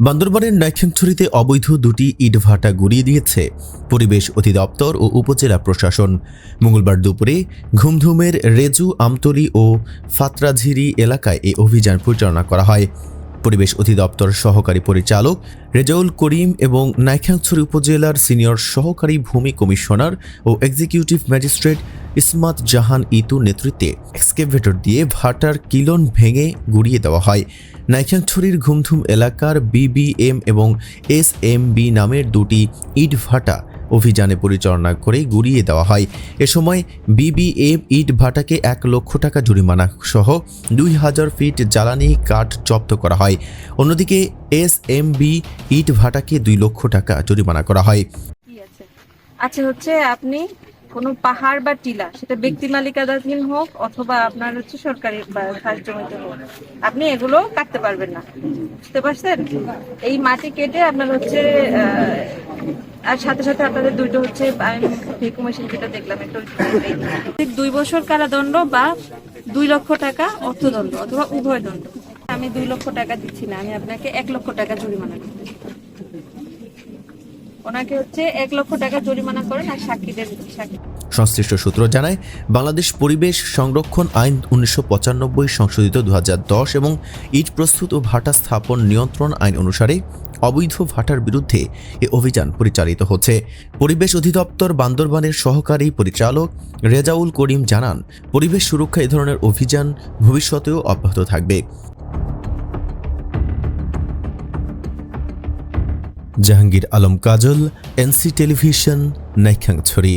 বান্দরবানের নাইক্ষ্যংছড়িতে অবৈধ দুটি ইটভাটা গুড়িয়ে দিয়েছে পরিবেশ অধিদপ্তর ও উপজেলা প্রশাসন। মঙ্গলবার দুপুরে ঘুমধুমের রেজু, আমতলী ও ফাতরাঝিরি এলাকায় এই অভিযান পরিচালনা করা হয়। পরিবেশ অধিদপ্তর সহকারী পরিচালক রেজাউল করিম এবং নাইক্ষ্যংছড়ি উপজেলার সিনিয়র সহকারী ভূমি কমিশনার ও এক্সিকিউটিভ ম্যাজিস্ট্রেট ইসমাত জাহান ইতুর নেতৃত্বে এক্সকেভেটর দিয়ে ভাটার কিলন ভেঙে গুড়িয়ে দেওয়া হয়। নাইক্ষ্যংছড়ির ঘুমধুম এলাকার বিবিএম এবং এসএমবি নামের দুটি ইট ভাটা অভিযানে পরিচালনা করে গুড়িয়ে দেওয়া হয়। এ সময় বিবিএম ইট ভাটাকে ১ লক্ষ টাকা জরিমানা সহ ২,০০০ ফিট জ্বালানি কাঠ জব্দ করা হয়। অন্যদিকে এসএমবি ইট ভাটাকে ২ লক্ষ টাকা জরিমানা করা হয়। আচ্ছা, আপনি কোনো পাহাড় বা টিলা, সেটা ব্যক্তি মালিকানাধীন হোক অথবা আপনার সরকারি বা খাস জমিতে হোক, আপনি এগুলো কাটতে পারবেন না। বুঝতে পারছেন? এই মাটি কেটে আপনার আর সাথে সাথে আপনাদের দুইটা আমি ভেকু মেশিন যেটা দেখলাম, একটা 2 বছর কারাদণ্ড বা 2 লক্ষ টাকা অর্থদণ্ড অথবা উভয় দণ্ড। আমি 2 লক্ষ টাকা দিচ্ছি না, আমি আপনাকে 1 লক্ষ টাকা জরিমানা করতে। ওনাকে 1 লক্ষ টাকা জরিমানা করেন আর সাক্ষীদের সাক্ষী। সংশ্লিষ্ট সূত্র জানায়, বাংলাদেশ পরিবেশ সংরক্ষণ আইন 1995 সংশোধিত 2010 এবং ইট প্রস্তুত ও ভাটা স্থাপন নিয়ন্ত্রণ আইন অনুসারে অবৈধ ভাটার বিরুদ্ধে এ অভিযান পরিচালিত হচ্ছে। পরিবেশ অধিদপ্তর বান্দরবানের সহকারী পরিচালক রেজাউল করিম জানান, পরিবেশ সুরক্ষা এ ধরনের অভিযান ভবিষ্যতেও অব্যাহত থাকবে। জাহাঙ্গীর আলম কাজল, এনসি টেলিভিশন, নাইক্ষ্যংছড়ি।